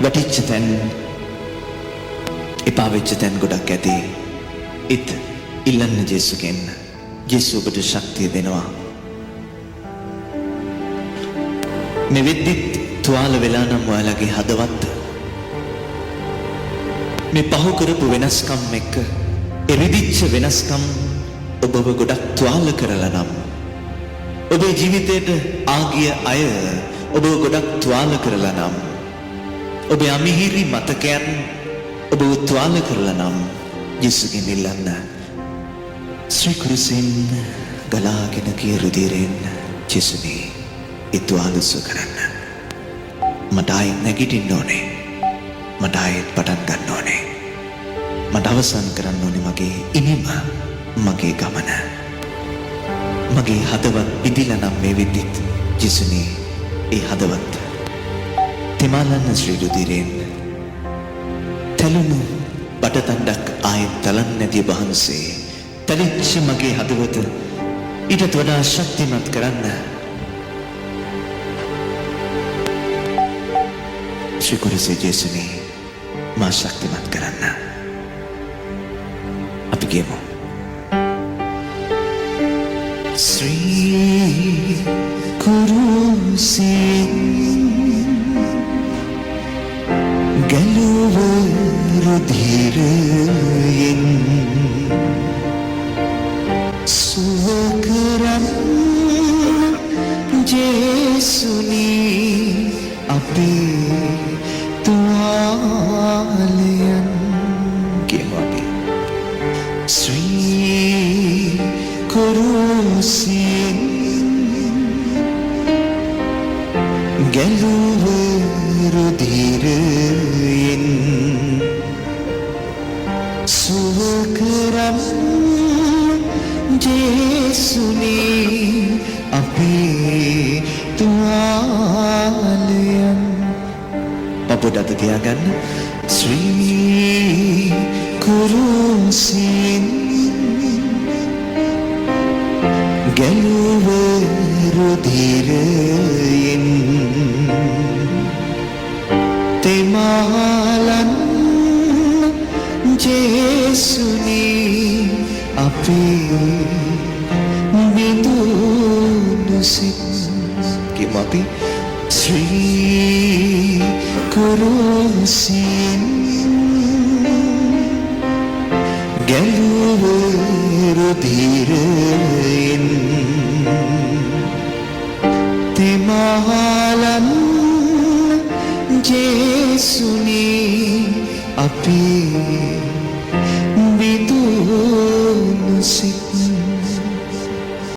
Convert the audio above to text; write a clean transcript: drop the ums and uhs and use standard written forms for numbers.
වැටිච්ච තැන් එපා වෙච්ච තැන් ගොඩක් ඇති. ඉත් ඉල්ලන්න ජේසුගෙන්. ජේසු ඔබට ශක්තිය දෙනවා. මේ වෙද්දිත් තුවාල වෙලා නම් ඔයාලගේ හදවත් මේ පහු කරපු වෙනස්කම් එක්ක එරිදිච්ච වෙනස්කම් ඔබව ගොඩක් තුවාල කරලා නම් ඔබේ ජීවිතයට ආගිය අය ඔබව ගොඩක් තුවාල කරලා නම් ඔබේ අමිහිරි මතකයන් ඔබව තුවාල කරලා නම් ජේසුගෙන් ඉල්ලන්න. ශ්‍රී කුරුසින් ගලාගෙන ගිය රුධිරයෙන් ජේසුනේ ඒ තුවාල සුව කරන්න. මට ආයෙත් නැගිටින්න ඕනේ. මට ආයෙත් පටන් ගන්න ඕනේ. මට අවසන් කරන්න ඕනේ මගේ ඉනිම මගේ ගමන. මගේ හදවත් බිඳිලා නම් මේ වෙද්දිත් ජේසුනේ ඒ හදවත් තෙමාලන්න ශ්‍රී රුධිරයෙන් තැළුණු බටතණ්ඩක් ආයෙත් තලන්න නැති වහන්සේ තලිච්ච මගේ හදවත ඊටත් වඩා ශක්තිමත් කරන්න. ශ්‍රී කුරුසේ ජේසුනේ මා ශක්තිමත් කරන්න. අපි කියමු. ශ්‍රී කුරුසේ ගැලුව රුධිරයෙන් සුව කරන්න ජේසුනේ අපේ තුවාලයන්. කියමු අපි. ශ්‍රී කුරුසින් ගැලුව රුධිරයෙන් සුව කරන්න ජේසුනේ අපේ තුවාලයන්. පපුවට අත තියාගන්න. ශ්‍රී කුරුසින් ගැලුව රුධිරයෙන් තෙමාලන් ජේසුනේ අපේ බිඳුණු සිත්. කියමු අපි. ශ්‍රී කුරුසින් ගැලුව රුධිරයෙන් තෙමාලන් ජේසුනේ අපේ බිඳුණු සිත්.